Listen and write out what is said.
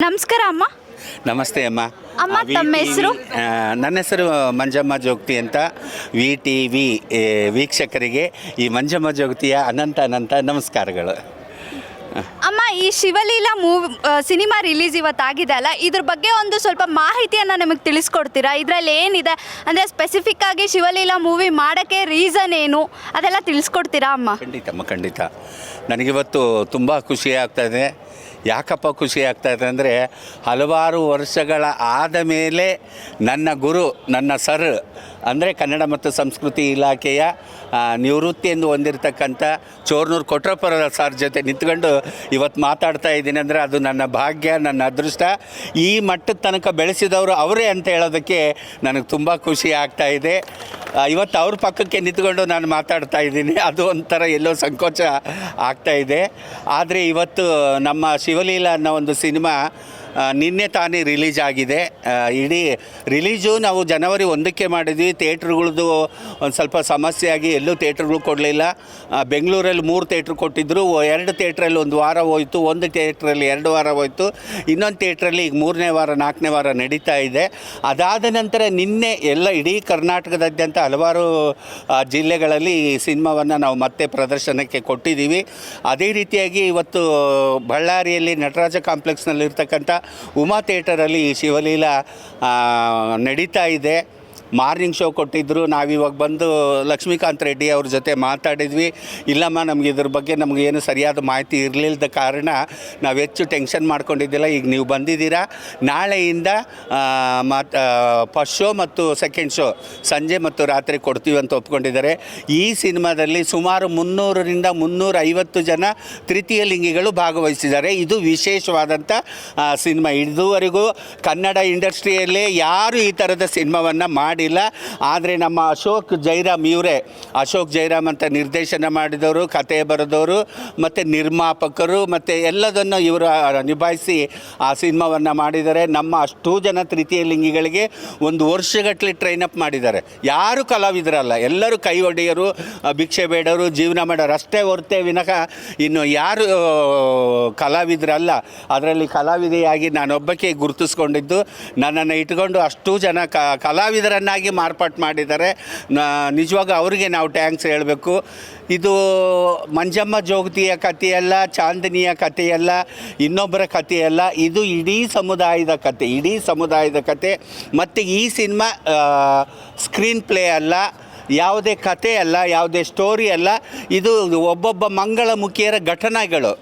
ನಮಸ್ಕಾರ ಅಮ್ಮ. ನಮಸ್ತೆ ಅಮ್ಮ. ಅಮ್ಮ, ತಮ್ಮ ಹೆಸರು? ನನ್ನ ಹೆಸರು ಮಂಜಮ್ಮ ಜೋಗತಿ ಅಂತ. ವಿ ಟಿ ವಿ ವೀಕ್ಷಕರಿಗೆ ಈ ಮಂಜಮ್ಮ ಜೋಗತಿಯ ಅನಂತ ನಮಸ್ಕಾರಗಳು. ಅಮ್ಮ, ಈ ಶಿವಲೀಲಾ ಸಿನಿಮಾ ರಿಲೀಸ್ ಇವತ್ತಾಗಿದೆ ಅಲ್ಲ, ಇದ್ರ ಬಗ್ಗೆ ಒಂದು ಸ್ವಲ್ಪ ಮಾಹಿತಿಯನ್ನು ನಮಗೆ ತಿಳಿಸ್ಕೊಡ್ತೀರಾ? ಇದರಲ್ಲಿ ಏನಿದೆ ಅಂದರೆ ಸ್ಪೆಸಿಫಿಕ್ ಆಗಿ ಶಿವಲೀಲಾ ಮೂವಿ ಮಾಡೋಕ್ಕೆ ರೀಸನ್ ಏನು ಅದೆಲ್ಲ ತಿಳಿಸ್ಕೊಡ್ತೀರಾ ಅಮ್ಮ? ಖಂಡಿತ. ನನಗಿವತ್ತು ತುಂಬ ಖುಷಿ ಆಗ್ತಾಯಿದೆ. ಯಾಕಪ್ಪ ಖುಷಿ ಆಗ್ತಾಯಿದೆ ಅಂದರೆ, ಹಲವಾರು ವರ್ಷಗಳ ಆದ ಮೇಲೆ ನನ್ನ ಗುರು, ನನ್ನ ಸರ್ ಅಂದರೆ ಕನ್ನಡ ಮತ್ತು ಸಂಸ್ಕೃತಿ ಇಲಾಖೆಯ ನಿವೃತ್ತಿಯನ್ನು ಹೊಂದಿರತಕ್ಕಂಥ ಚೋರ್ನೂರು ಕೊಟ್ರಪ್ಪರ ಸರ್ ಜೊತೆ ನಿಂತ್ಕೊಂಡು ಇವತ್ತು ಮಾತಾಡ್ತಾ ಇದ್ದೀನಿ ಅಂದರೆ ಅದು ನನ್ನ ಭಾಗ್ಯ, ನನ್ನ ಅದೃಷ್ಟ. ಈ ಮಟ್ಟದ ತನಕ ಬೆಳೆಸಿದವರು ಅವರೇ ಅಂತ ಹೇಳೋದಕ್ಕೆ ನನಗೆ ತುಂಬ ಖುಷಿ ಆಗ್ತಾಯಿದೆ. ಇವತ್ತು ಅವ್ರ ಪಕ್ಕಕ್ಕೆ ನಿಂತ್ಕೊಂಡು ನಾನು ಮಾತಾಡ್ತಾ ಇದ್ದೀನಿ, ಅದು ಒಂಥರ ಎಲ್ಲೋ ಸಂಕೋಚ ಆಗ್ತಾಯಿದೆ. ಆದರೆ ಇವತ್ತು ನಮ್ಮ ಶಿವಲೀಲಾ ಅನ್ನೋ ಒಂದು ಸಿನಿಮಾ ನಿನ್ನೆ ತಾನೇ ರಿಲೀಸ್ ಆಗಿದೆ. ಇಡೀ ರಿಲೀಸು ನಾವು ಜನವರಿ 1ಕ್ಕೆ ಮಾಡಿದ್ವಿ. ಥಿಯೇಟ್ರುಗಳದ್ದು ಒಂದು ಸ್ವಲ್ಪ ಸಮಸ್ಯೆ ಆಗಿ ಎಲ್ಲೂ ಥಿಯೇಟ್ರುಗಳು ಕೊಡಲಿಲ್ಲ. ಬೆಂಗಳೂರಲ್ಲಿ 3 ಥಿಯೇಟ್ರ್ ಕೊಟ್ಟಿದ್ದರು. 2 ಥಿಯೇಟ್ರಲ್ಲಿ 1 ವಾರ ಹೋಯಿತು, 1 ಥಿಯೇಟ್ರಲ್ಲಿ 2 ವಾರ ಹೋಯಿತು, ಇನ್ನೊಂದು ಥಿಯೇಟ್ರಲ್ಲಿ ಈಗ 3ನೇ ವಾರ 4ನೇ ವಾರ ನಡೀತಾ ಇದೆ. ಅದಾದ ನಂತರ ನಿನ್ನೆ ಇಡೀ ಕರ್ನಾಟಕದಾದ್ಯಂತ ಹಲವಾರು ಜಿಲ್ಲೆಗಳಲ್ಲಿ ಈ ಸಿನಿಮಾವನ್ನು ನಾವು ಮತ್ತೆ ಪ್ರದರ್ಶನಕ್ಕೆ ಕೊಟ್ಟಿದ್ದೀವಿ. ಅದೇ ರೀತಿಯಾಗಿ ಇವತ್ತು ಬಳ್ಳಾರಿಯಲ್ಲಿ ನಟರಾಜ ಕಾಂಪ್ಲೆಕ್ಸ್ನಲ್ಲಿರ್ತಕ್ಕಂಥ ಉಮಾ ಥಿಯೇಟರಲ್ಲಿ ಶಿವಲೀಲಾ ನಡೀತಾ ಇದೆ. ಮಾರ್ನಿಂಗ್ ಶೋ ಕೊಟ್ಟಿದ್ದರು. ನಾವಿವಾಗ ಬಂದು ಲಕ್ಷ್ಮೀಕಾಂತ್ ರೆಡ್ಡಿ ಅವ್ರ ಜೊತೆ ಮಾತಾಡಿದ್ವಿ. ಇಲ್ಲಮ್ಮ, ನಮಗೆ ಇದ್ರ ಬಗ್ಗೆ ನಮಗೇನು ಸರಿಯಾದ ಮಾಹಿತಿ ಇರಲಿಲ್ಲದ ಕಾರಣ ನಾವು ಹೆಚ್ಚು ಟೆನ್ಷನ್ ಮಾಡ್ಕೊಂಡಿದ್ದಿಲ್ಲ. ಈಗ ನೀವು ಬಂದಿದ್ದೀರಾ, ನಾಳೆಯಿಂದ ಫಸ್ಟ್ ಶೋ ಮತ್ತು ಸೆಕೆಂಡ್ ಶೋ ಸಂಜೆ ಮತ್ತು ರಾತ್ರಿ ಕೊಡ್ತೀವಿ ಅಂತ ಒಪ್ಕೊಂಡಿದ್ದಾರೆ. ಈ ಸಿನಿಮಾದಲ್ಲಿ ಸುಮಾರು 300ರಿಂದ 350 ಜನ ತೃತೀಯ ಲಿಂಗಿಗಳು ಭಾಗವಹಿಸಿದ್ದಾರೆ. ಇದು ವಿಶೇಷವಾದಂಥ ಸಿನಿಮಾ. ಇದುವರೆಗೂ ಕನ್ನಡ ಇಂಡಸ್ಟ್ರಿಯಲ್ಲೇ ಯಾರು ಈ ಥರದ ಸಿನಿಮಾವನ್ನು ಮಾಡಿಲ್ಲ. ಆದರೆ ನಮ್ಮ ಅಶೋಕ್ ಜೈರಾಮ್ ಅಂತ ನಿರ್ದೇಶನ ಮಾಡಿದವರು, ಕತೆ ಬರೆದವರು ಮತ್ತು ನಿರ್ಮಾಪಕರು ಮತ್ತು ಎಲ್ಲದನ್ನು ಇವರು ನಿಭಾಯಿಸಿ ಆ ಸಿನಿಮಾವನ್ನು ಮಾಡಿದ್ದಾರೆ. ನಮ್ಮ ಅಷ್ಟೂ ಜನ ತೃತೀಯ ಲಿಂಗಿಗಳಿಗೆ 1 ವರ್ಷಗಟ್ಟಲೆ ಟ್ರೈನಪ್ ಮಾಡಿದ್ದಾರೆ. ಯಾರು ಕಲಾವಿದರಲ್ಲ, ಎಲ್ಲರೂ ಕೈ ಒಡೆಯರು, ಭಿಕ್ಷೆ ಬೇಡವರು, ಜೀವನ ಮಾಡೋರು ಅಷ್ಟೇ ಹೊರತೇ ವಿನಃ ಇನ್ನು ಯಾರು ಕಲಾವಿದರಲ್ಲ. ಅದರಲ್ಲಿ ಕಲಾವಿದೆಯಾಗಿ ನಾನೊಬ್ಬಕ್ಕೆ ಗುರುತಿಸ್ಕೊಂಡಿದ್ದು, ನನ್ನನ್ನು ಇಟ್ಕೊಂಡು ಅಷ್ಟೂ ಜನ ಕಲಾವಿದರನ್ನಾಗಿ ಮಾರ್ಪಾಟು ಮಾಡಿದ್ದಾರೆ. ನಿಜವಾಗ ಅವರಿಗೆ ನಾವು ಟ್ಯಾಂಕ್ಸ್ ಹೇಳಬೇಕು. ಇದು ಮಂಜಮ್ಮ ಜೋಗತಿಯ ಕಥೆಯಲ್ಲ, ಚಾಂದಿನಿಯ ಕಥೆಯಲ್ಲ, ಇನ್ನೊಬ್ಬರ ಕಥೆಯಲ್ಲ. ಇದು ಇಡೀ ಸಮುದಾಯದ ಕಥೆ. ಮತ್ತು ಈ ಸಿನಿಮಾ ಸ್ಕ್ರೀನ್ ಪ್ಲೇ ಅಲ್ಲ, ಯಾವುದೇ ಕಥೆ ಅಲ್ಲ, ಯಾವುದೇ ಸ್ಟೋರಿ ಅಲ್ಲ. ಇದು ಒಬ್ಬೊಬ್ಬ ಮಂಗಳಮುಖಿಯರ ಘಟನೆಗಳು.